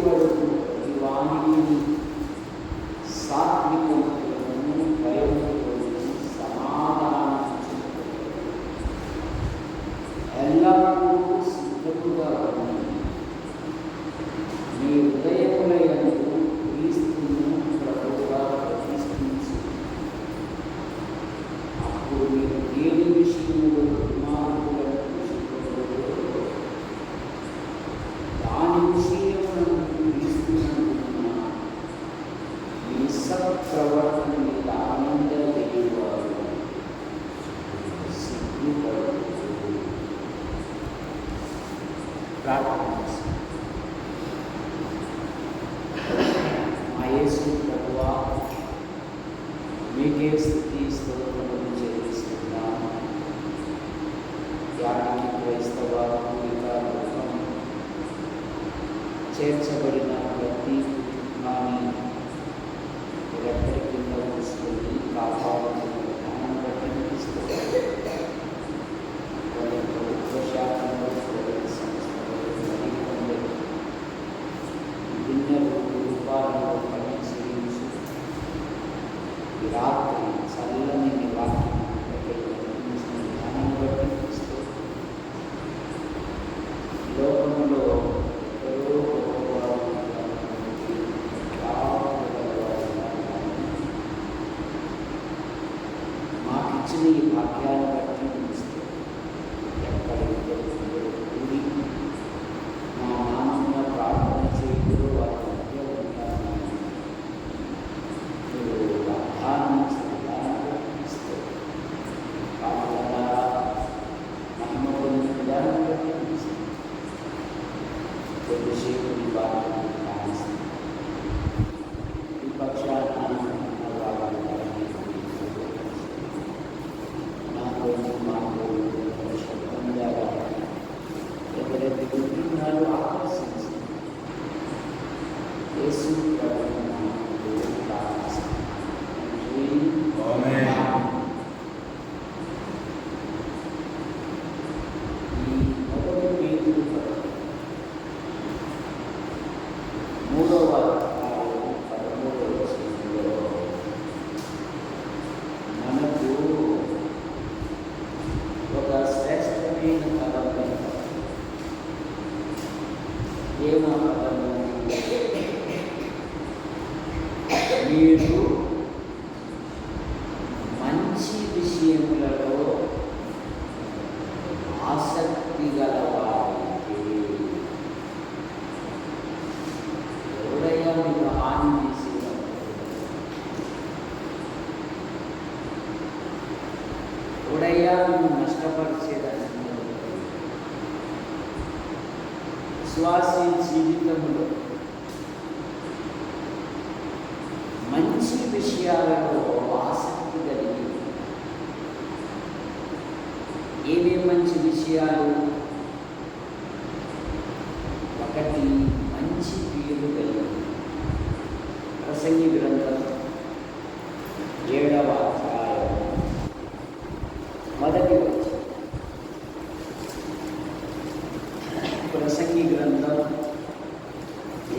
వరకు ఈ వాణిని సాత్వికములను భయములను సమాధానం ఎల్లప్పుడూ సిద్ధముగా ఉంది. మీ హృదయములందు క్రీస్తును ప్రభువుగా ప్రతిష్ఠించు. అప్పుడు మీరు దేని విషయములో దుర్మార్గులను శిక్షింపబడరో దాని విషయములను క్రీస్తునందున మీ సత్ప్రవర్తన మీద ఆనందపడేవారు సిగ్గుపడరు. ప్రార్థన చేస్తాం. మా యేసు ప్రభువా, మీకే స్తుతి స్తోత్రములు చెల్లిస్తున్నాము. యాడికి క్రైస్తవ లోకం చేర్చబడిన ప్రతి కుటుంబాన్ని ఎక్కడి కింద తీసుకొని కాపాడుతున్న విధానం బట్టి ఇస్తుంది. ప్రభుత్వ శాఖలో విభిన్న రూపాలలో పనిచేయించు. ఈ రాత్రి చల్లని మీ వాక్యం కనిపించిన విధానాన్ని బట్టి ఇస్తూ లోకంలో ఎవరో మాకిచ్చిన ఈ వాక్యాన్ని బట్టి ఇస్తూ ఎక్కడెక్కడ కూడి మా నామమున ప్రార్థన చేయడం వారి మధ్య ఉంటాను. మీరు వాగ్దానం ఇస్తూ వాళ్ళ ద్వారా మహిమ పొందిన విధానం బట్టి ఇస్తూ కొద్దిసేపు బాగా కానిస్తుంది. ఈ పక్షాన్ని ఎవరైతే గుర్తిన్నారో ఆకర్షించి యేసు ప్రభువు నామములో ప్రార్థిస్తున్నాను. ఈ మొదటి పేతురు మూడవ అధ్యాయం 13వ వచనంలో మనకు ఒక శ్రేష్టమైన పదం ఏమో పదము, మీరు మంచి విషయములలో ఆసక్తి గలవారైతే. ఎవడైనా మీకు హాని చేసేటప్పుడు, ఎవడైనా మీకు నష్టపరిచేదని విశ్వాసీ జీవితంలో మంచి విషయాలలో ఆసక్తి కలిగి ఏమేమి మంచి విషయాలు? ఒకటి, మంచి పేరు కలిగి. ప్రసంగి గ్రంథం 7వ అధ్యాయం 1వ వచనం. ప్రసంగి గ్రంథం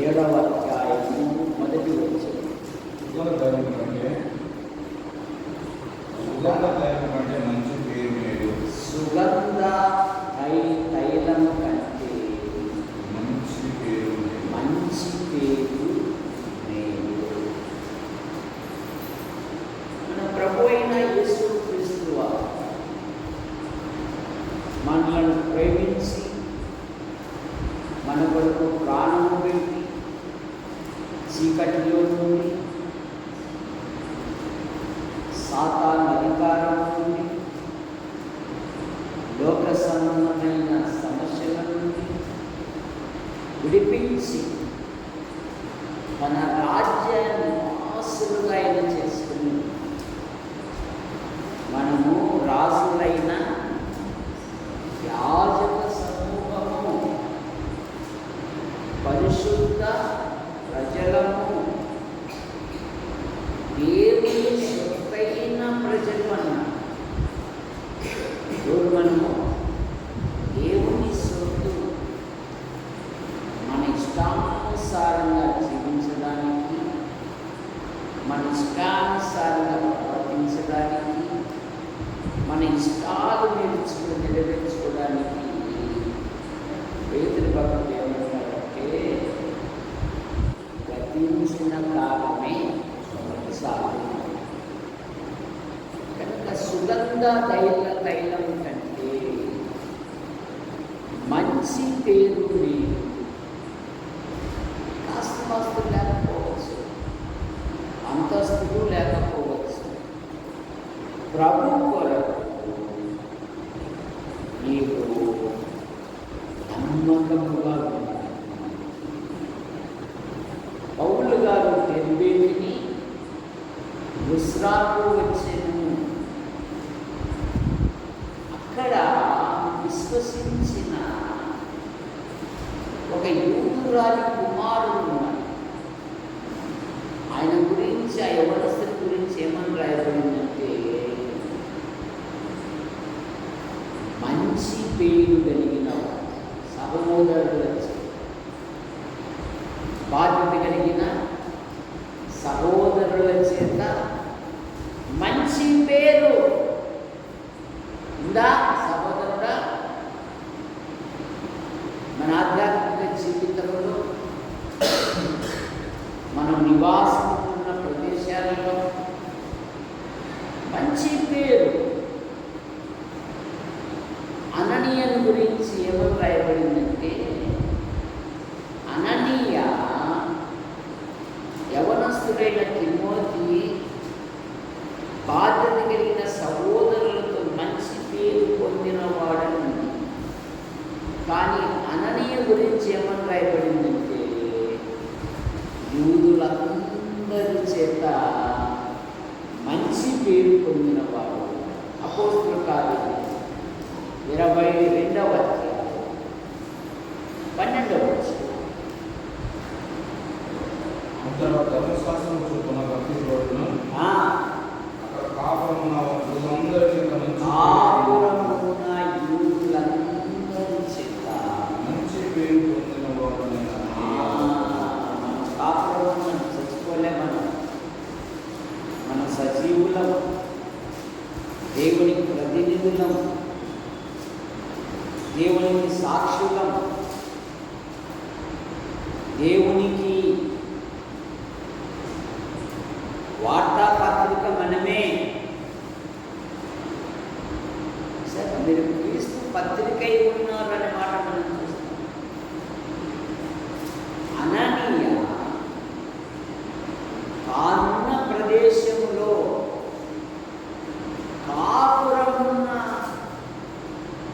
7వ అధ్యాయము 1వ వచనం. సుగంధ తైలము కంటే మంచి పేరు మేలు. మన ప్రభు అయిన యేసు క్రీస్తు వారు మనలను ప్రేమించి మన కొరకు ప్రాణము పెట్టి చీకటిలో నుండి, సాతాను అధికారం నుండి, లోక సంబంధమైన సమస్యల నుండి విడిపించి తన రాజ్యాన్ని ఆశలుగా చేసుకుని మనము రాజులైన యాజక సమూహము, పరిశుద్ధ ప్రజలము, దేవుని సొత్తైన ప్రజలు అన్నారు. ఇప్పుడు మనము దేవుని సొత్తు, మన ఇష్టానుసారం వాక్యానుసారంగా జీవించడానికి, మన ఇష్టానుసారంగా ప్రవర్తించడానికి, మన ఇష్టాలు నెరవేర్చుకోవడానికి పేతురు భక్తుడు ఏమంటారంటే గతించిన కాలమే చాలు. కనుక సుగంధ తైలం కంటే మంచి పేరు లేదు. కాస్త లేకపోవచ్చు, అంతస్తులు లేకపోవచ్చు, ప్రభు కొరకు నీవు నమ్మకముగా ఉండాలి. పౌలు గారు తెరివేటిని లుస్త్రాకు వచ్చెను. అక్కడ విశ్వసించిన ఒక యూదురాలి కుమారుడు ఉన్నాడు. ఆయన గురించి, ఆ యవనస్తుని గురించి ఏమని రాయబడిందంటే మంచి పేరు కలిగిన సహోదరుల బాధ్యత కలిగిన సహోదరుల చేత మంచి పేరు ఉందా సహోదరుడా? మన ఆధ్యాత్మిక జీవితంలో మనం నివాసం ఉన్న ప్రదేశాలలో మంచి పేరు. అననీయను గురించి ఏమని రాయబడిందంటే అననీయ యవనస్తుడైన తిమోతి బాధ్యత కలిగిన సహోదరులతో మంచి పేరు పొందినవాడని. కానీ అననీయ గురించి ఏమని రాయబడిందంటే యూదులందరి చేత మంచి పేరు పొందినవాడు. అపోస్తుల కార్యాలు 22వ అధ్యాయం 12వ వచనం. ధర్మశాస్త్రం చొప్పున భక్తి రోడ్డును అక్కడ కాపురమున యూదులందరి చేత మంచి పేరు పొందిన వాడు. కాపురం చచ్చిపోలే, మనం సజీవులం, దేవునికి ప్రతినిధులం, దేవునికి సాక్షులం, దేవునికి వార్తాపత్రిక మనమే. సరే, మీరు క్రీస్తు పత్రికై ఉన్నారనే మాట మనం చూస్తాం. అననీయ కానున్న ప్రదేశంలో కాపురమున్న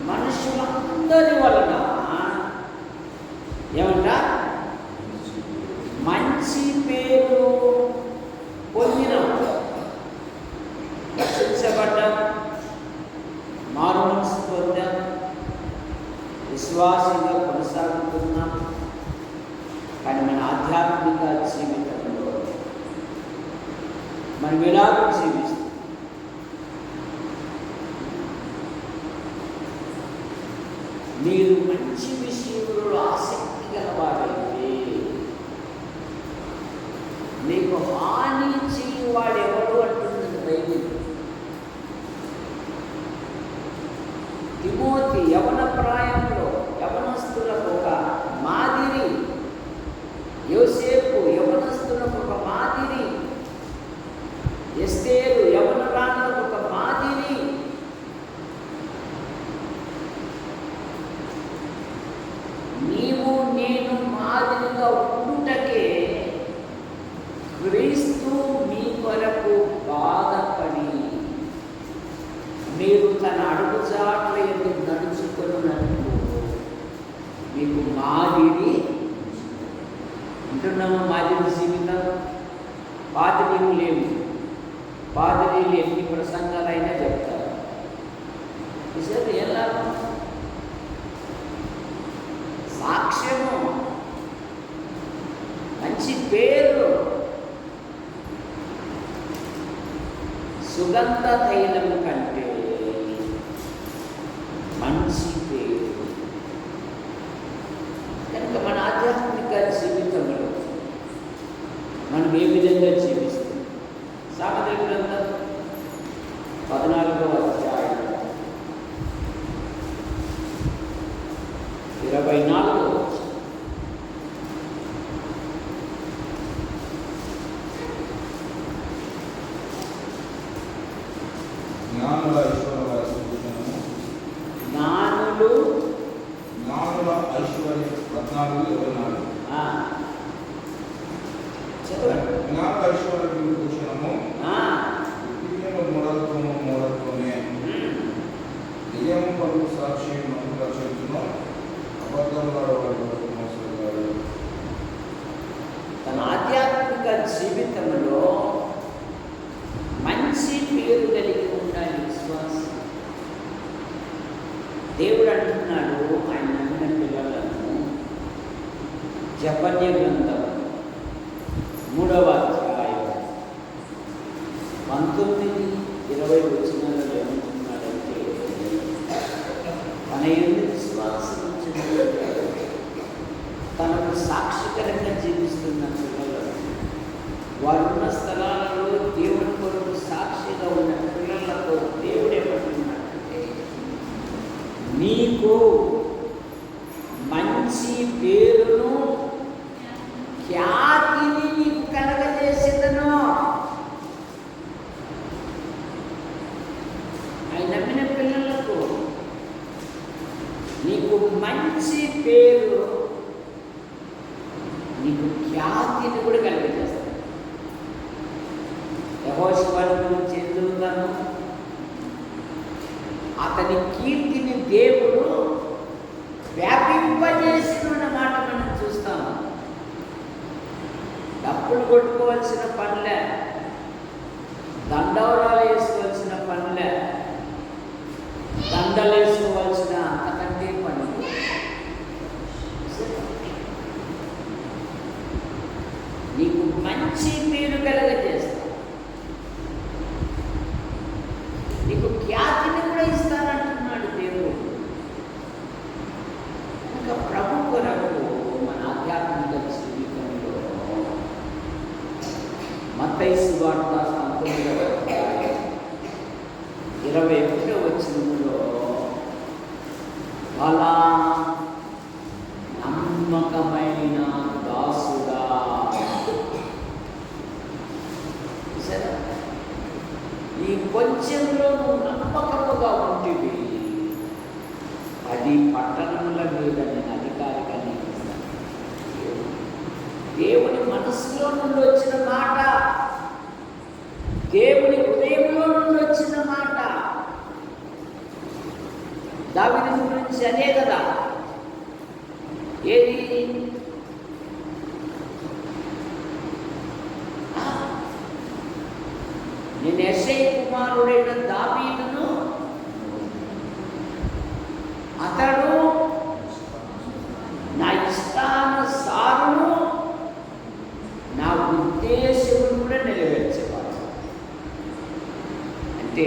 మనుషులందరి వలన ఏమంట మంచి పేరు పొందిన, రక్షించబడ్డాం, మారు మనసు పొందాం, విశ్వాసంగా కొనసాగుతున్నాం. కానీ మన ఆధ్యాత్మిక జీవితంలో మనం ఎలాగ జీవిస్తాం? మీరు మంచి విషయంలో ఆసక్తి గలవాడైతే నీకు హాని చేయవాడెవడు అంటుంది బైబిల్. తిమోతి యవన ప్రాయంలో యవనస్తులకు ఒక మాదిరి, యోసేపు యవనస్తులకు ఒక మాదిరి, ఎస్తేరు యవనరాణులకు ఒక మాదిరి. నీవు నేను మాదిరిగా ఉండుటకే క్రీస్తు మీ కొరకు బాధపడి మీరు తన అడుగుజాట్ల ఎందుకు నడుచుకున్నట్టు మీకు మాదిరి ఉంటున్నాము. మాదిరి జీవితం పాదిరీలు లేవు. పాదిరీలు ఎన్ని ప్రసంగాలైనా చెప్తారు. ఈసారి ఏం లాభం? సాక్ష్యము, మంచి పేరు, సుగంధ తైలం కంటే మంచి పేరు. కనుక మన ఆధ్యాత్మిక జీవితంలో మనం ఏ విధంగా జీవిస్తాం. సామెతల గ్రంథం 14వ అధ్యాయం 24వ వచనం. జ్ఞానుల ఐశ్వర్య సూచనము. జ్ఞానుల ఐశ్వర్య 14:24. చదవండి. జ్ఞానుల ఐశ్వర్య భూషణము మూఢత్వమే నియమం పలుకు సాక్షి నమ్ముగా చెబుతున్నా అబద్ధములాడవాడు మోసగాడు. తన ఆధ్యాత్మిక జీవితంలో మంచి పేరు కలిగి ఉండాలి విశ్వాసం. దేవుడు అంటున్నాడు ఆయన నమ్మిన పిల్లలను జపన్య గ్రంథం 3వ అధ్యాయం 19-20 వచనాలలో ఏమంటున్నాడంటే, తన యందు విశ్వాసం ఉంచినట్లయితే తనకు సాక్షికరంగా జీవిస్తున్న పిల్లలను, వారున్న స్థలాలలో దేవుని కొరకు సాక్షిగా ఉన్న పిల్లలతో దేవుడు ఏమంటున్నాడంటే, నీకు మంచి పేరును ఖ్యాతిని నీకు కలగజేసేదను. ఆయన నమ్మిన పిల్లలకు నీకు మంచి పేరు, నీకు ఖ్యాతిని కూడా కలగజేస్తాను. యెహోషువ గురించి చదువుతాను, అతని కీర్తిని దేవుడు వ్యాపింపజేసిన మాట మనం చూస్తాము. డప్పులు కొట్టుకోవాల్సిన పనులే, దండవరాలు వేసుకోవాల్సిన పనులే, దండలు వేసుకోవాల్సిన అంతకంటే పనులు. నీకు మంచి పేరు కలగజేస్తా, నీకు ఖ్యాతిని కూడా ఇస్తానంటున్నాడు దేవుడు. ఇంకా ప్రభు కొరకు మన ఆధ్యాత్మిక జీవితంలో మత్తయి సువార్త 19వ అధ్యాయం 21వ వచనంలో అలా నమ్మకమైన దాసుడా, ఈ కొంచెంలో నువ్వు నమ్మకముగా ఉంటివి, 10 పట్టణముల మీద నేను అధికారిగా నియమిస్తాను. దేవుని మనసులో నుండి వచ్చిన మాట, దేవుని హృదయంలో నుండి వచ్చిన మాట. దావీదు గురించి అదే కదా, ఏది నేను యెషై కుమారుడైన దావీదును, అతడు నా ఇష్టానుసారును నా ఉద్దేశమును కూడా నెరవేర్చేవాడు. అంటే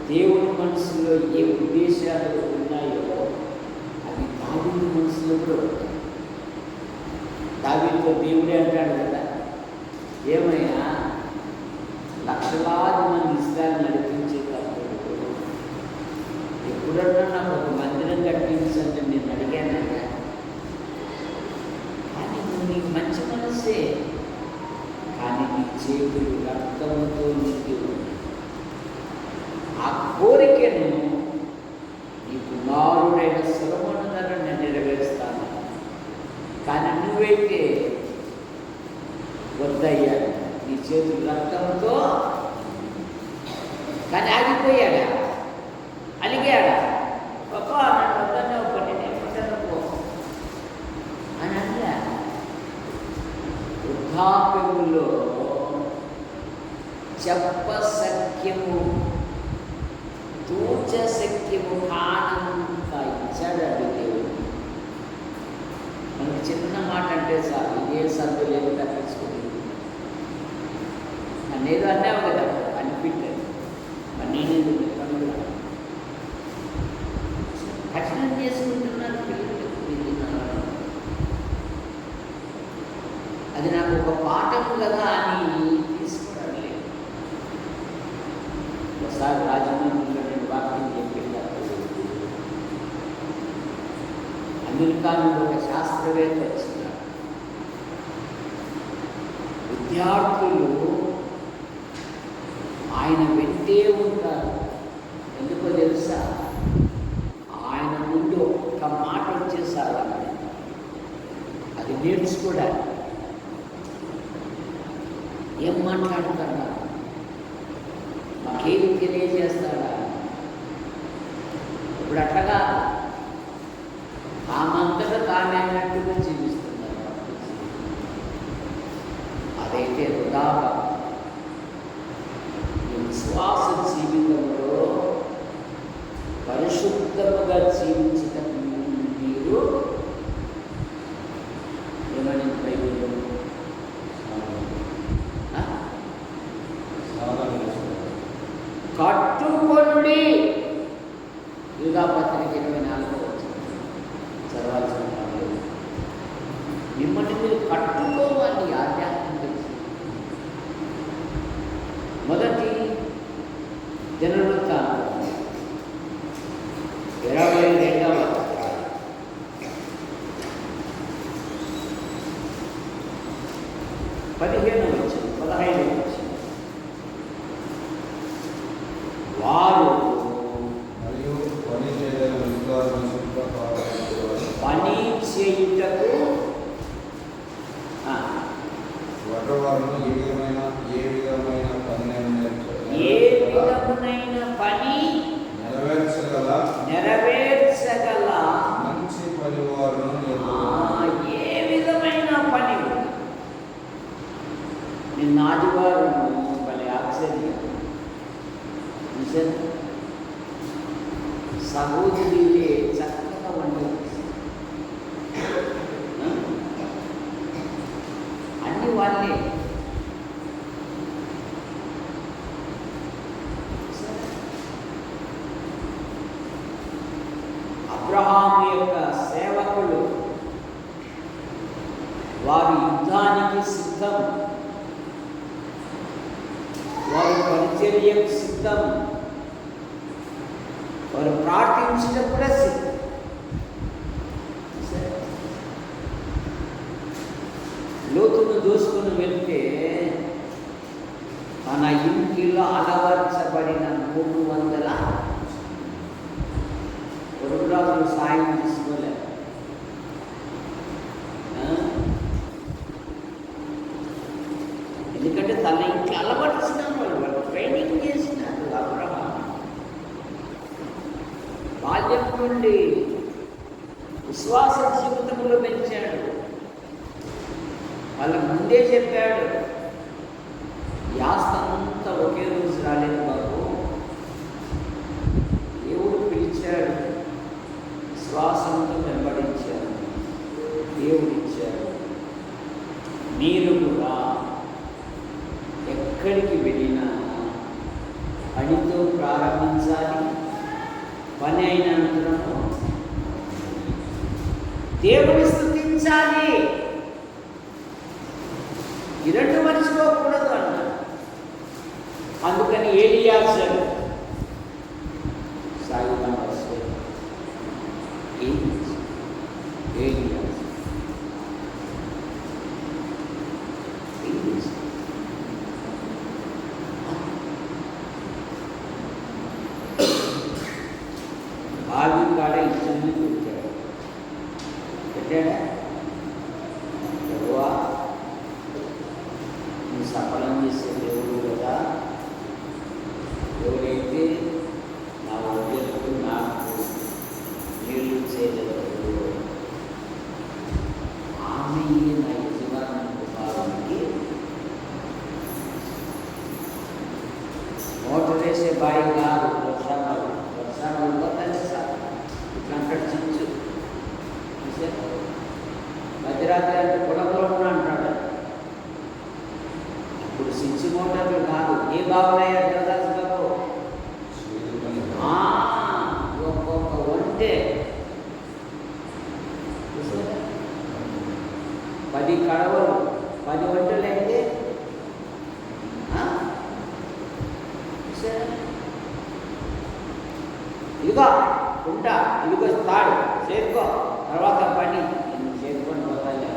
దేవుని మనసులో ఏ ఉద్దేశాలు ఉన్నాయో అవి దావీదు మనసులో కూడా ఉంటాయి. దావీదుతో దేవుడే అంటాడు కదా, ఏమయ్యా లక్షలాది మంది ఇస్రాయేలు నడిపించేటప్పుడు ఎప్పుడన్నా నాకు ఒక మందిరం కట్టించంటే నేను అడిగానయ్యా, కానీ నువ్వు నీకు మంచి మనసే, కానీ నీ చేతులు రక్తంతో నిండి ఉన్నాయి. ఆ కోరికను నీ కుమారుడైన సొలొమోను ద్వారా నేను నెరవేరుస్తాను, కానీ నువ్వైతే వద్దయ్యా, నీ చేతులు రక్తంతో. కానీ ఆగిపోయాడా, అలిగాడా, పాపా నన్ను వద్దన్నా ఒకటి నేను పో అని అన్నా. వృద్ధాప్యములో చెప్పశక్యము తూచశక్యము కానంత ఇచ్చాడు అది దేవుడు. మనకి చిన్న మాట అంటే చాలు, ఇదే సర్దు లేదు తప్పించుకుంటుంది. నన్నేదో అన్నావు కదా అనిపించదు, మరి నేనేది పనులు కఠినం చేసుకుంటున్నారు పిల్లలు. అది నాకు ఒక పాఠం కదా అని తీసుకోవడం లేదు. ఒకసారి రాజమండ్రిలో నేను వాక్యం చెప్పేటప్పుడు అమెరికా నుండి ఒక శాస్త్రవేత్త వచ్చినారు. విద్యార్థులు ఆయన వెంటే ఉంటారు. ఎందుకో తెలుసా? ఆయన ముందు ఒక్క మాట వచ్చేసారు, అది నేర్చుకోవడానికి. ఏం మాట్లాడుతాడా, మాకేమి తెలియజేస్తాడా? ఇప్పుడు అట్లగా ఆమంతటా తానే అన్నట్టుగా జీవిస్తున్నారు. అదైతే వృధాగా. విశ్వాస జీవితంలో పరిశుద్ధముగా జీవించటం మీరు ఏమని కట్టుకొనుడి. యూదా పత్రిక 24 వచ్చింది, చదవాల్సిన పర్లేదు. మిమ్మల్ని మీరు కట్టుకోవాలి ఆధ్యాత్మిక. మొదటి దినవృత్తాంతం 22వ అధ్యాయం 15వ వచనం 15వ వచనం. వారు పని చేయుటకు ఏ విధమునైన పని నెరవేర్చగల మంచి పనివారును ఏ విధమైన పని. నిన్న ఆదివారం భలే ఆశ్చర్యం. సహోదరులే చక్కగా వండరు, అన్ని వాళ్ళే. అబ్రహాము యొక్క సేవకులు వారు యుద్ధానికి సిద్ధం, వారు పరిచర్యకు సిద్ధం, వారు ప్రార్థించడం కూడా సిద్ధం. లోతును దోసుకుని వెళ్తే తన ఇంటిలో అలవర్చబడిన 300 పొరుగురాజులు సాయం తీసుకోలేదు. ఎందుకంటే తన ఇంట్లో అలవర్చినారు, వాళ్ళు ట్రైనింగ్ చేసినారు. అబ్రహాం బాల్యం నుండి విశ్వాస జీవితంలో పెంచాడు. వాళ్ళకు ముందే చెప్పాడు, యాస్త అంతా ఒకే రోజు రాలేదు బాబు, దేవుడు పిలిచాడు, విశ్వాసంతో వెంబడించాడు, దేవుడు ఇచ్చాడు. మీరు కూడా ఎక్కడికి వెళ్ళినా పనితో ప్రారంభించాలి. పని అయినంతరము దేవుని స్తుతించాలి. ఈ రెండు మర్చిపోకూడదు అన్నారు. అందుకని ఏలియాజరు సాగుతాం వస్తే బావి కాడ ఇచ్చింది పెట్టాడు. పెట్టాడా? ప్రభువా, నువ్వు సఫలం చేసే దేవుడు కదా, ఎవరైతే నా ఉద్యోగకు నాకు నీళ్ళు చేయగలరు, ఆమె నా యజమాని భావానికి మోటార్ వేసే బాయి కాదు. వర్షాలు తెలుసా ఇట్లా అంటాడు చించు. మధ్యరాత్రి అంటే పొలంలో ఉన్నా అంటాడు. ఇప్పుడు స్విచ్ మోటార్లు కాదు. ఏ బాగున్నాయా దేవదాసు బాబు? ఒక్కొక్క వంటే 10 కడవలు, 10 ఇదిగో తాడు చేరుకో, తర్వాత పని నేను చేరుకొని పోతాను.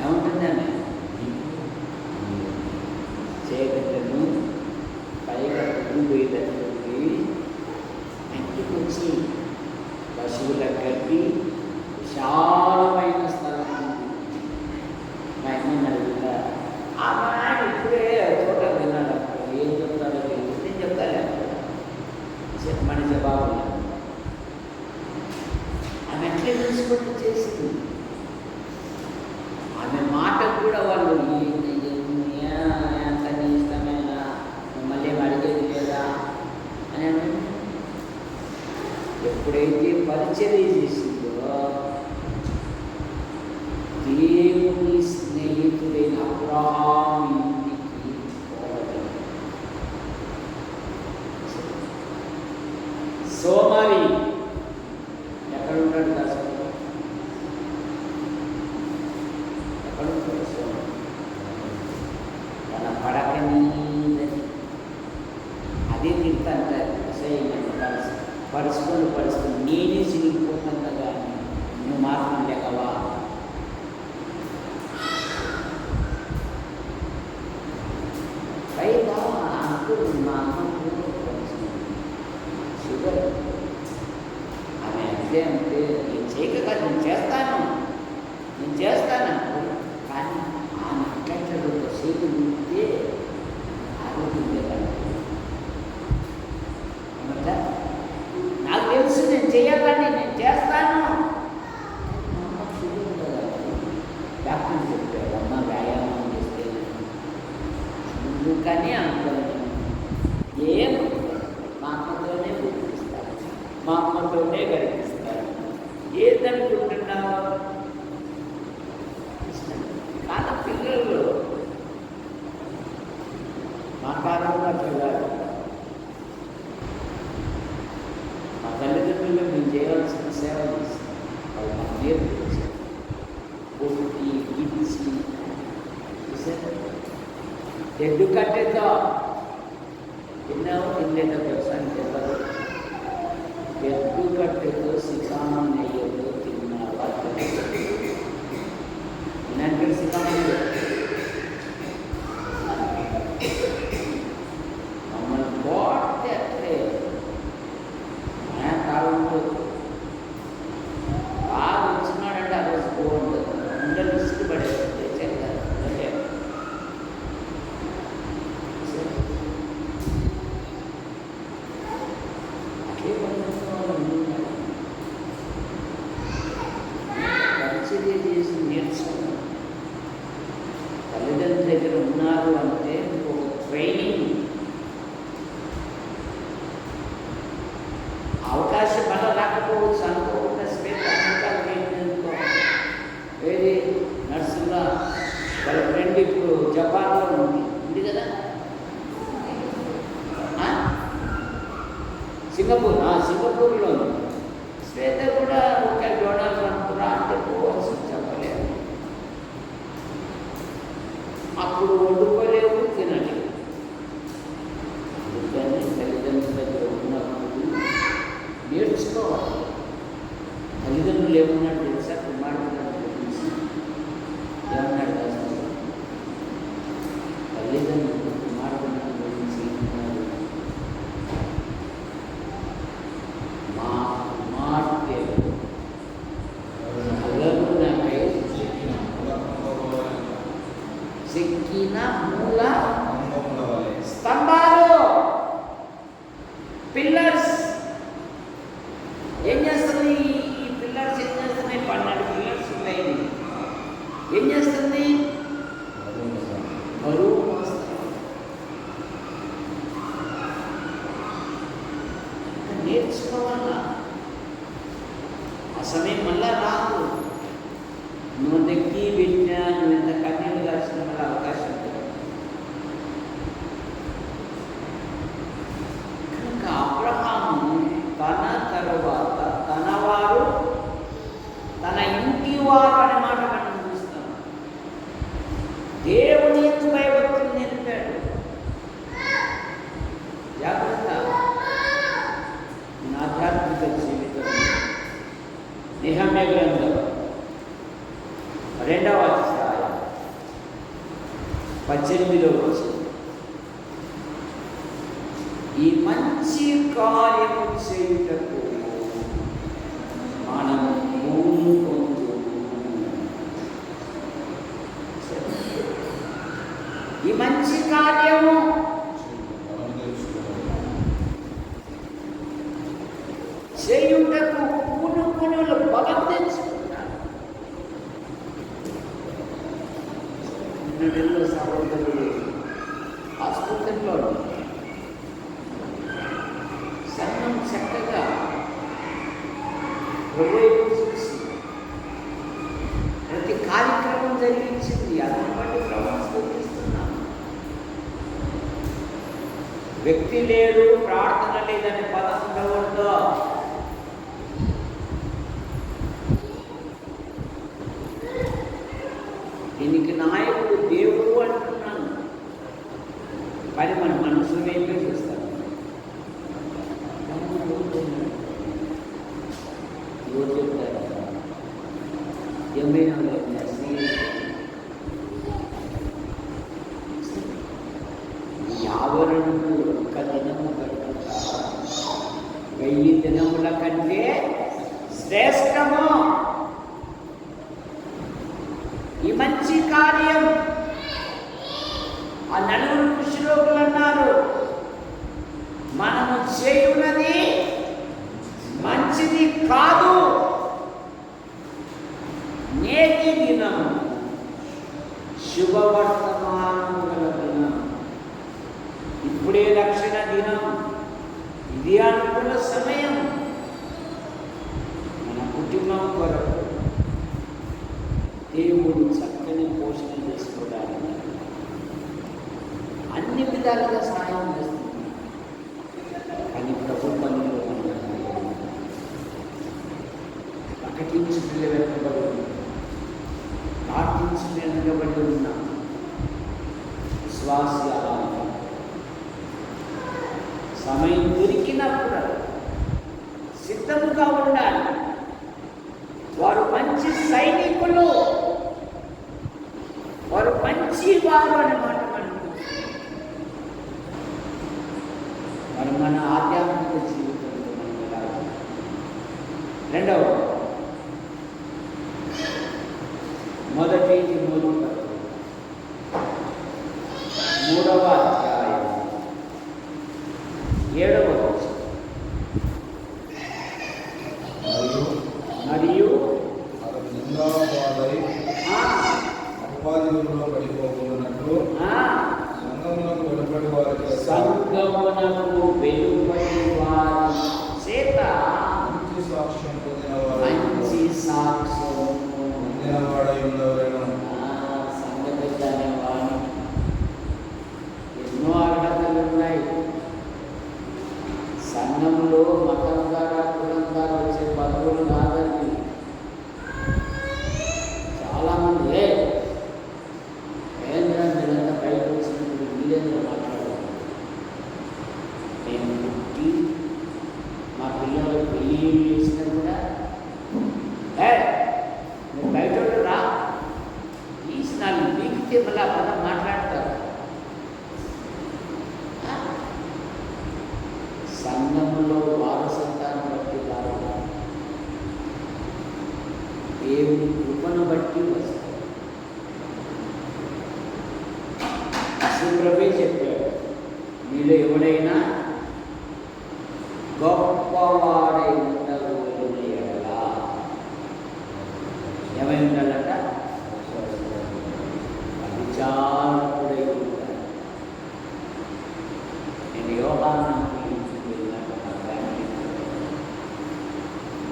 ఏముంటుందండి చీకట్లను పైగా పోయేటటువంటి ఇంటికి వచ్చి పశువుల గడ్డి విశాలమైన స్థలం మహిమని అడుగుతా. ఆ మాట ఇప్పుడే చోట విన్నాడు. ఏం చెప్తాడో తెలియదు, నేను చెప్తాను మన జవాబు. ఆమె ఎట్లే తెలుసుకుంటూ చేసింది. ఆమె మాట కూడా వాళ్ళు ఎంత ఇష్టమైన మళ్ళీ అడిగేది లేదా అని ఎప్పుడైతే పరిచర్య చేసిందో దేవుని స్నేహితుడైన అబ్రహాము ఇంటికి పోవడం. సోమరి ఎక్కడ ఉంటాడు దాసు? ఎక్కడ ఉంటాడు సోమరి? తన పడక నీదని అదే తింటారు అసహ్యంగా పరుచుకొని నేనే చిరిగిపోతాను కదా, నువ్వు మాత్రం లేకవా? పైగా అప్పుడు మా అమ్మ షుగర్. ఆమె అంతే అంటే నేను చేయక కాదు, నేను చేస్తాను కానీ ఆమె అట్లా సేపు ఉంటే ఆరోగ్యం లేదండి. నాకు తెలుసు నేను చేయాలని, నేను చేస్తాను. డాక్టర్ చెప్పాడు, అమ్మ వ్యాయామం చేస్తే అందుకని అనుకోండి. ఏం మా అమ్మతోనే గుర్తిస్తారు, మా అమ్మతోనే గడిపిస్తారు. ఏదనుకుంటున్నావు? కాదు పిల్లలు మా కాలంలో పిల్లలు మా తల్లిదండ్రులు మేము చేయవలసిన సేవ చేస్తాం. వాళ్ళు మాకు నేర్పించారు. ఒకటి ఇచ్చి ఎడ్డు కట్టేతో తిన్నావు తినలేదో వ్యవసాయం చెప్పదు. ఎడ్డు కట్టేతో శిఖామం నెయ్యతో తిన్నావా? నేను శిఖామం మమ్మల్ని పోతే అట్లే కాలంలో బాగా వచ్చినాడంటే ఆ రోజు బాగుంటుంది. అందరూ ఇష్టపడేది చెప్తారు. అదే పరిచర్య చేసి నేర్చుకున్నాం. తల్లిదండ్రుల దగ్గర ఉన్నారు అంటే ఒక ట్రైనింగ్ అవకాశం వల్ల రాకపోవచ్చు. అనుకోకుండా వేరే నర్సుగా వాళ్ళ ఫ్రెండ్ ఇప్పుడు జపాన్లో ఉంది కదా, సింగపూర్లో ఉంది. శ్వేత కూడా ఒక డొనాల్డ్ ట్రంప్ అంటే పోవచ్చు, చెప్పలేదు. అప్పుడు వండుకోలేవు, తినలేవు. అందుకని తల్లిదండ్రుల దగ్గర ఉన్నప్పుడు నేర్చుకోవాలి. తల్లిదండ్రులు ఏమన్నాడు తెలుసా? కుమారుడు గురించి ఏమన్నాడు తెలుసా? తల్లిదండ్రులు కుమారుడు గురించి ఏమన్నాడు? మా కుమార్తె కళ్ళను నాపై చెక్కిన మూల స్తంభాలు, పిల్లర్స్. ఏం చేస్తుంది ఈ పిల్లర్స్? ఏం చేస్తున్నాయి? 12 పిల్లర్స్ ఉన్నాయి. ఏం చేస్తుంది? బరువు మోస్తుంది. నేర్చుకోవాలా. ఆ సమయం మళ్ళా రాదు. నువ్వు నెక్కి వెళ్ళినా, నువ్వు ఎంత కన్నీళ్ళు కాల్చిన మళ్ళీ అవకాశం లేదు. కనుక అబ్రహాము తన తరువాత తన వారు, తన ఇంటి వారు అనే మాట మనం చూస్తాం. దేవుని ఎందు భయభక్తులు నేర్పాడు. జాగ్రత్త. ఆధ్యాత్మిక నెహమ్యా గ్రంథం 2వ అధ్యాయం 18వ వచనం. ఈ మంచి కార్యము చేయుటకు మనం ఈ మంచి కార్యము చేయుటకు పూనుకొనులు బలం తెచ్చుకుంటారు. నెలలో సహోదరులు ఆసుపత్రిలో సంఘం చక్కగా ప్రభువు చూసి ప్రతి కార్యక్రమం జరిగించింది. అతని బట్టి ప్రభువును స్తుతిస్తున్నాం. వ్యక్తి లేడు, ప్రార్థన లేదని పదం ఉండవద్దు. దీనికి నాయకుడు దేవుడు అంటున్నాను. మరి మన మనసులో ఏమీ చూస్తాం. ఏమైనా ఆవరణకు ఒక్క దినము కనుక 1000 దినముల కంటే శ్రేష్టము. ఈ మంచి కార్యం ఆ 4 కుష్ఠరోగులు అన్నారు, మనము చేయున్నది మంచిది కాదు. నేటి దినం శుభవర్తమానం గల దినం. ఇప్పుడే రక్షణ దినం. ఇది అనుకున్న సమయం. మన కుటుంబం కొరకు దేవుడు చక్కని పోషణ చేసుకోవడానికి అన్ని విధాలుగా సహాయం చేస్తుంది. కానీ ప్రభుత్వంలో ప్రకటించి నిలబెట్టబడి ప్రార్థించి నిలబడి ఉన్న విశ్వాసాలు సమయం దొరికినప్పుడు సిద్ధముగా ఉండాలి. వారు మంచి సైనికులు, వారు మంచి వారు అన్నమాట. మరి మన ఆధ్యాత్మిక జీవితంలో మనం ఎలా రెండవ మొదటి తిమోతి 3వ అధ్యాయం 7వ వచనం. మరియు అపవాదిలో పడిపోకున్నట్లు సంఘమునకు వెలుపడి వారి చేత మంచి సాక్ష్యం మంచి సాక్ష్యం పొందినవాడై ఉన్నవరైనా సంగతి అనేవాడు. ఎన్నో అర్హతలు ఉన్నాయి. సంఘంలో మతం ద్వారా కులం ద్వారా వచ్చే పదవులు కాదండి. చాలామంది ఏంద్ర మీరంతా బయటకు వచ్చినప్పుడు వీళ్ళేంద్ర మాట్లాడారు. మేము పుట్టి మా పిల్లలు పెళ్ళి చేసినా కూడా మీరు బయట రా తీసి నాలుగు బీగితే మళ్ళీ ఆ పదం మాట్లాడతారు. సంఘంలో వారసత్వాన్ని బట్టి కాదు, దేవుని కృపను బట్టి వస్తారు. ప్రభే చెప్పాడు, మీలో ఎవడైనా గొప్పవాడై ఉండగలడా? ఏమై ఉండాలట? విచారకుడై ఉంటాడు. నేను యోహానానికి వెళ్ళినట్టు నా ఫ్యామిలీ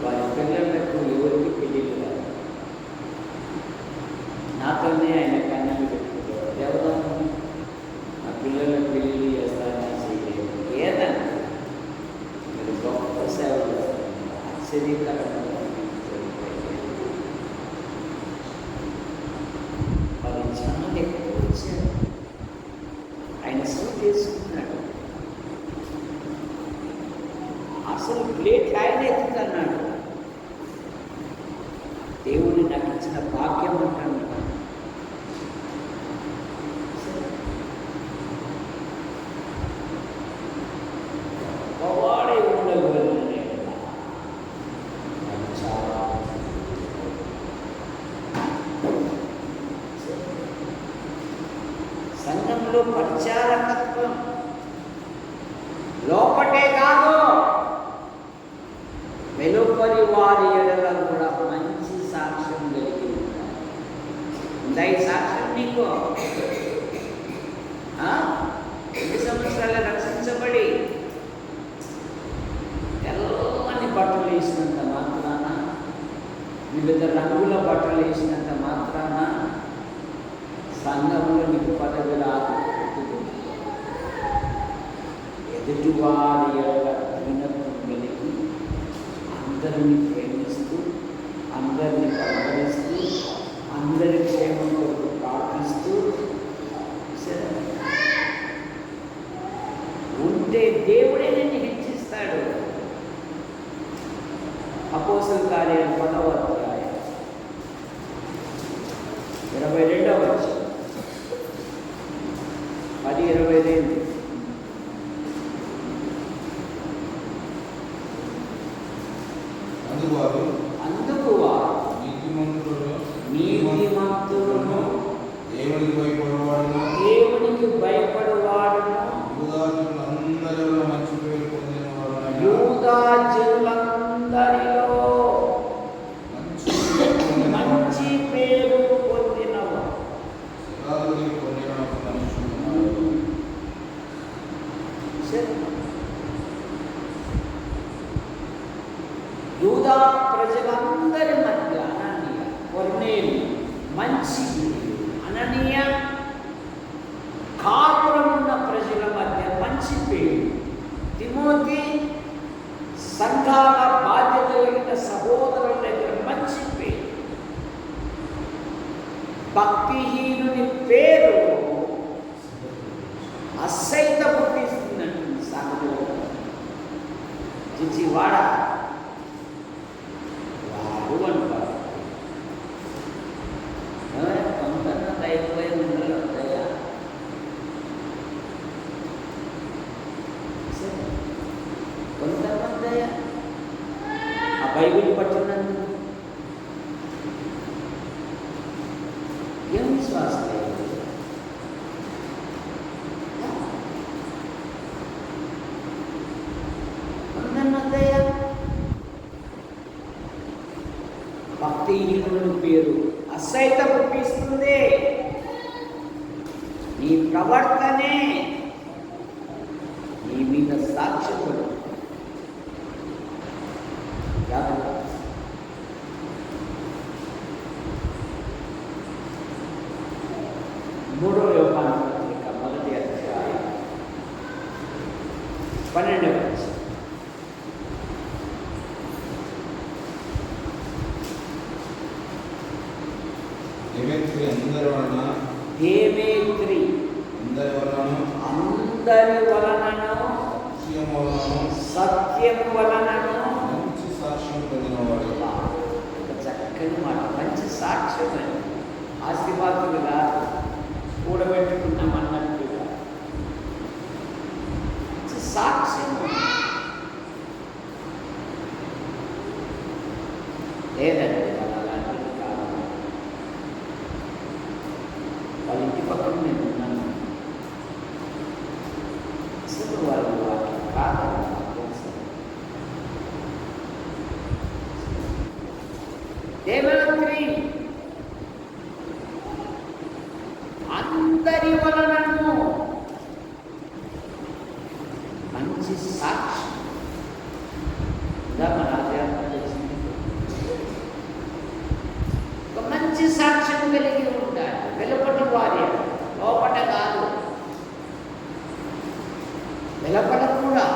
వారి పిల్లలకు ఎవరికి పెళ్ళిళ్ళు కాదు. నాతోనే ఆయన కన్యలు పెట్టుకుంటారు. దేవదాన్ని నా పిల్లలకు పెళ్ళి చేస్తానని చేయలేదు. ఏ సంఘంలో పరిచారకత్వం లోపటే కాదు, వెలుపలి వారి ఎడల కూడా మంచి సాక్ష్యం కలిగి ఉంటారు. ఉందా ఈ సాక్ష్యం నీకు? 2 సంవత్సరాలు రక్షించబడి తెల్లని బట్టలు వేసినంత మాత్రాన, వివిధ రంగుల బట్టలు వేసినంత మాత్రాన సంఘంలో నీకు పదవి రాదు. ఎదుటివారి యొక్క దీనత్వం కలిగి అందరినీ ప్రేమిస్తూ, అందరినీ పలకరిస్తూ, అందరి క్షేమం కొరకు ప్రార్థిస్తూ ఉంటే దేవుడే నిన్ను హెచ్చిస్తాడు. అపోస్తలుల కార్యాలు 10వ అధ్యాయం 22వ వచనం, 10:22. అందుకు వారు నీతిమంతులను దేవునికి భయపడువాడును యూదా జనులందరిలో మంచి పేరు పొందినవాడు. యూదా ప్రజలందరి మధ్య అననీయ, కొర్నేలియు మంచి, అననీయ కాపురమున్న ప్రజల మధ్య మంచి పేరు. తిమోతి సంఘాల బాధ్యత కలిగిన సహోదరుల దగ్గర మంచి పేరు. భక్తిహీనుని పేరు అసైత పుట్టిస్తుందంటుంది సాగులో. చిచ్చివాడ వాడు అంటారు. కొందరు దయపోయి ఉండలు ఉంటాయా? కొంతమంది ఆ బైబిల్ పట్టినందుకు ఏం విశ్వాసం లేదు. కొంతమంది భక్తిహీనుని పేరు అసైత పుట్టిస్తుంది. నీ ప్రవర్తనే నీ మీద సాక్ష్యపడు. మూడవ యోహాను పత్రిక 1వ అధ్యాయం 12వ వచనం. దేమేత్రి అందరి వలనను సత్యము వలనను మంచి సాక్ష్యం పొందినవాడు. చక్కని మాట, మంచి సాక్ష్యం అని. ఆశీర్వాదులుగా కూడబెట్టుకున్నామన్నట్టుగా మంచి సాక్ష్యము. లేదండి అలాంటిది కాదు. వాళ్ళ ఇంటి పక్కన నేను ఉన్నాను. అసలు వాళ్ళు వాటికి కాదని నాకు తెలుసు. దేవరాత్రి అందరి వలనను మంచి సాక్షి. మన ఆధ్యాత్మ చేసింది ఒక మంచి సాక్ష్యం కలిగి ఉంటారు. వెలుపటి వారి లోపట కాదు, వెలుపట కూడా.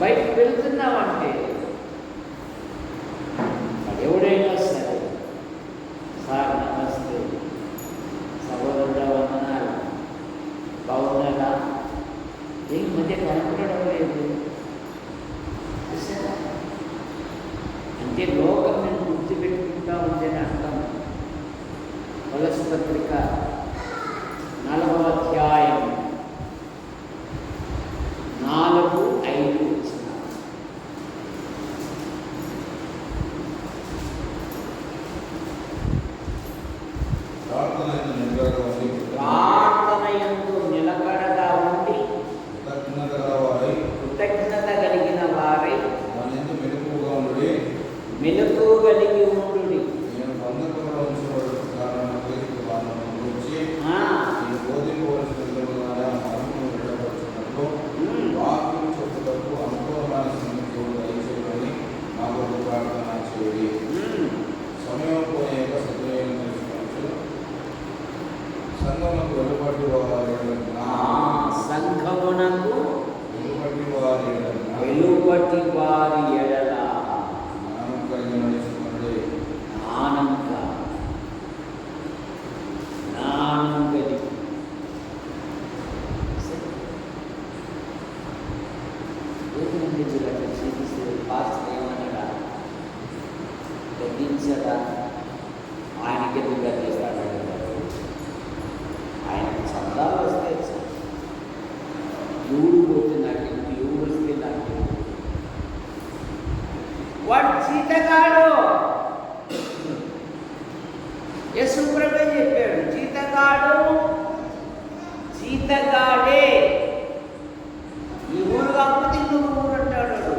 బయటకు వెళ్తున్నామంటే ఎవడైనా సరే, సార్ నమస్తే, సహోదరుడ వందనాలు, బాగున్నారా, ఈ మధ్య కనపడడం లేదు అంటే లోకం నేను గుర్తుపెట్టుకుంటా ఉందని అర్థం. కొలస్సీ పత్రిక 4వ అధ్యాయం 4-5 వచనాలు. సంఘమునకు వెలుపటి వారి సంఘమునకు వెలుపటి వారి వెలుపటి వారి ఎడల జ్ఞానం కలిగి నడుచుకున్నదే జ్ఞానం కలిగి పాస్టర్ ఏమన్నాడా తగ్గించడా ఆయనకి ఎందుకు తగ్గిస్తాడు ఆయనకు చందాలు వస్తే ఎవడు పోతే నాకు ఎవడు వస్తే నాకు వాడు చీతగాడు. యేసుప్రభువే చెప్పాడు, చీతగాడే. ఈ ఊరు కాకపోతే ఇంకొక ఊరు అంటాడు.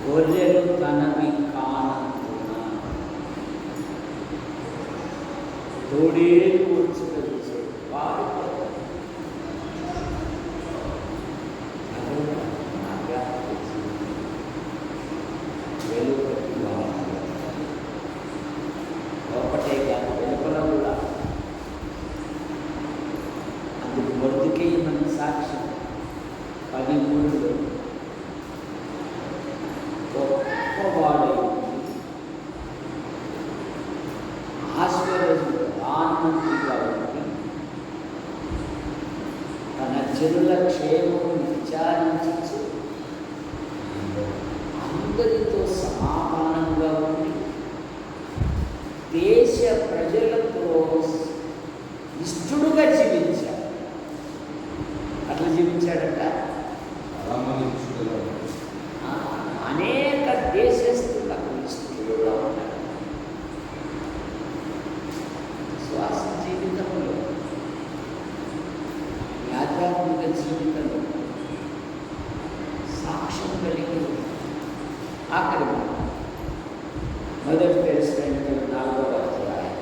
గొర్రెలు తనవి కానందున తోడే కూర్చుకొచ్చే వాడు వెలుపటి వాడు లోపటే కాదు వెలుపల కూడా. అందుకు మొదటికే మన సాక్ష్యం 13 గొప్పవాడై ఆశ్చర్యముగా ఆనందంగా ఉండి తన జనుల క్షేమము విచారించు అందరితో సమాధానంగా ఉండి దేశ ప్రజలతో ఇష్టడుగా జీవించాడు. అట్లా జీవించాడట. అనేక దేశస్తులకు ఇష్టడుగా ఉన్నాడు. శ్వాస జీవితంలో, ఆధ్యాత్మిక జీవితంలో సాక్ష్యం కలిగి ఆఖరి మొదటి తెలుసుకుంటే 4వ అధ్యాయం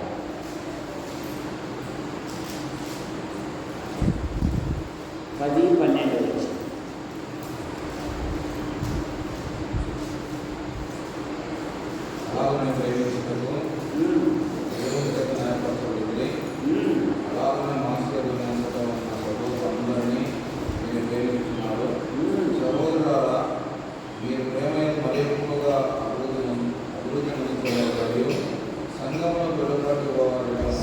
10-12 వచ్చి అలాగనే ప్రేమించుటకు దేవుని దగ్గర న్యాయపరచబడింది. అలాగనే మాస్టర్లంతటా ఉన్న ప్రభువు అందరినీ మీరు ప్రేమిస్తున్నారు. సహోదరులారా, మీరు ప్రేమైన మరి ఎక్కువగా అభివృద్ధి మరియు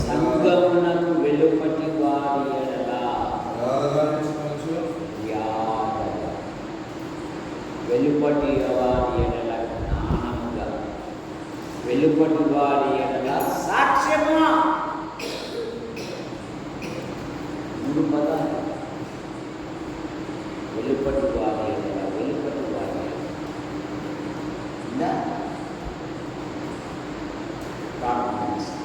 సంఘమునకు వెలుపటి వారి యాదగా నడుచుకోవచ్చు. వెలుపటి వారి ఎడల జ్ఞానముగా, వెలుపటి వారి ఎడల సాక్ష్యము. 3 పదాలు. వెలుపటి వారి ఎడల, వెలుపటి వారి ఎడల ప్రార్థన చేస్తాం.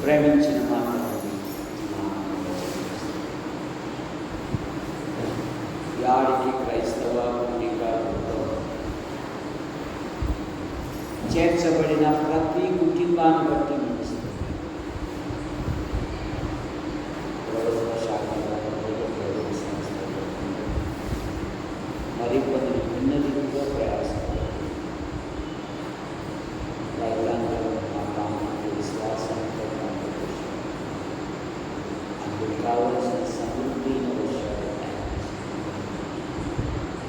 ప్రేమించిన మానవుని యాడికి క్రైస్తవ కుటుంబాలతో చేర్చబడిన ప్రతి కుటుంబాన్ని బట్టి నిలుస్తుంది. మరి కొన్ని భిన్న రీతిగా ప్రయాసపడారు. రైతాంగం విశ్వాసంతో అందుకు కావలసిన సమృద్ధి విషయాలు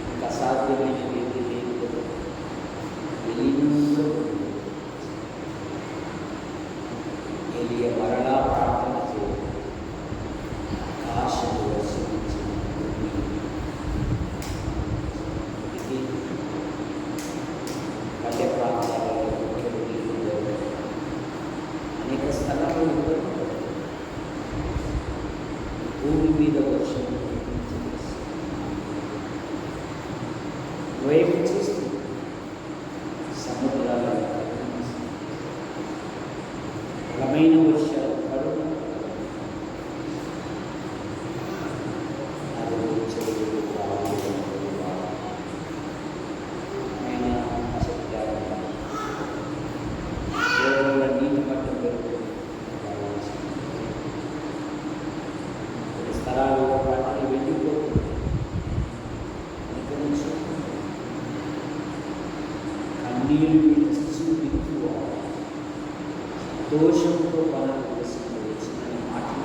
ఇంకా అసాధ్యమైన రీతి లేదు. విలీనంలో ఎలియ మరలా ప్రార్థన చేయాలి. ఆకాశము వర్షించి పల్లె ప్రాంతాలలో అనేక స్థలాలు భూమి మీద వర్షం సంతోషంతో పనులు వచ్చిన మాటలు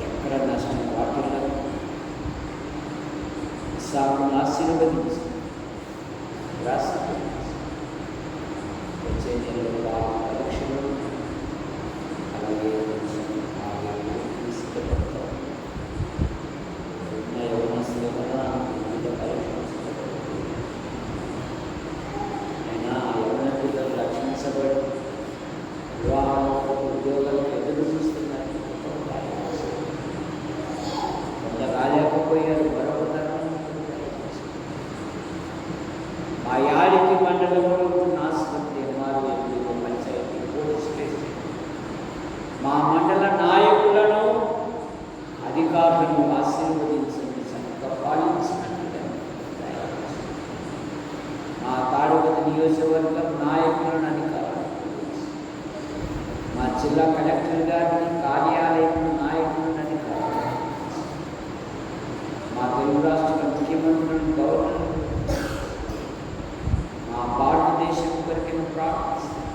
ఎక్కడ నష్టం వాటిల్లో సాగును ఆశీర్వదించి రాసి వచ్చే నెలలో పరీక్షలు అలాగే తీసుకెళ్తాం ఉన్న యవనస్తులు కదా అయినా యవన పిల్లలు రక్షించబడి వివాహాలకు ఉద్యోగాలకు ఎదురు చూస్తున్నారు. కొంత రాలేకపోయారు, మరొక తరం మా యాడికి మండలంలో ఆసుపత్రి ఎంఆర్ఓ పంచాయతీ పోలీస్ స్టేషన్ మా మండల నాయకులను అధికారులను ఆశీర్వదించండి, చక్కగా పాలించినట్లుగా మా తాడిపత్రి నియోజకవర్గం నాయకులను అధికారులు, మా జిల్లా కలెక్టర్ గారిని కార్యాలయం నాయకులను అధికారులు, మా తెలుగు రాష్ట్ర ముఖ్యమంత్రులను గవర్నర్, మా భారతదేశం కొరకు ప్రార్థిస్తాం,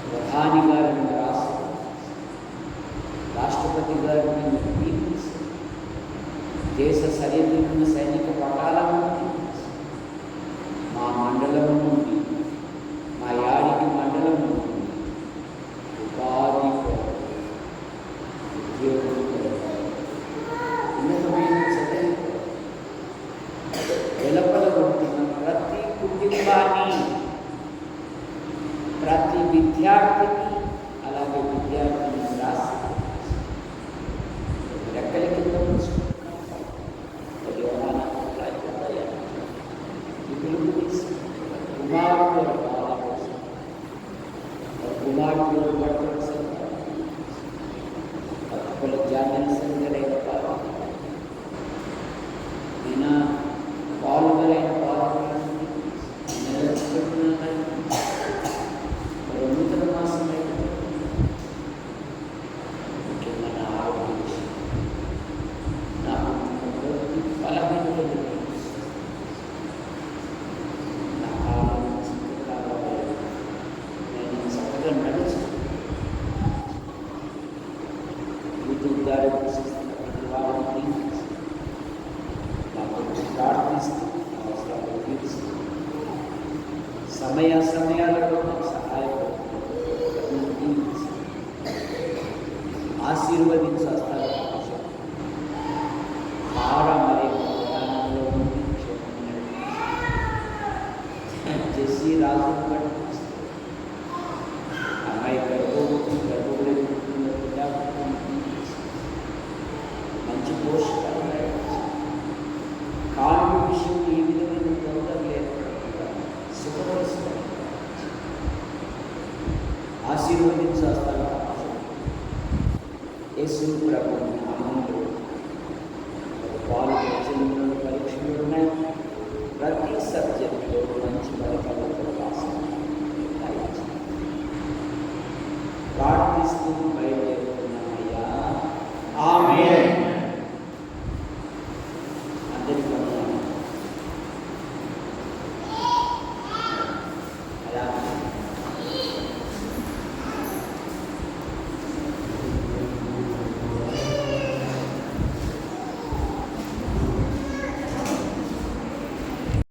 ప్రధాని గారిని రాష్ట్రపతి గారిని దీవిస్తాం, దేశ సరిహద్దున్న సైనిక పటాలను మా మండలం నుండి మా యాడికి మండలం నుండి ఉపాధి ఉద్యోగం ఉన్నతమైన చదువు వెలపలగొడుతున్న ప్రతి కుటుంబాన్ని ప్రతి విద్యార్థిని అలాగే విద్యార్థిని రాసి రెక్కల కింద కుమారుడు కుమారుడు పట్టుకుల జాతీయ సంఘరైన నేను పాల్గొలైన పాల్గొని నూతన మాసం ముఖ్యంగా నా ఆరోగ్యం నాకు బలహీనత నా కాలం నేను చక్కగా నడుచు యూట్యూబ్ ద్వారా ప్రతి వారిని నాకు ప్రార్థిస్తూ అవసరాలు తీరుస్తూ సమయాలలో నాకు సహాయపడుతుంది ఆశీర్వదించాలి. మరి ప్రధానంలో చేసి రాజును పట్టిస్తుంది అమ్మాయి గర్భంలో మంచి పోషకాలు కాలు విషయం ఏ విధమైన తొందరలు ఏర్పడకుండా సుఖపరుస్తారు, ఆశీర్వదించేస్తారు. యేసు ప్రభు నామంలో పాల్గొన్న పరీక్షలు ఉన్నాయి. ప్రతి సబ్జెక్టులో మంచి ఫలితాలతో రాసి ప్రార్థిస్తూ బయలుదేరి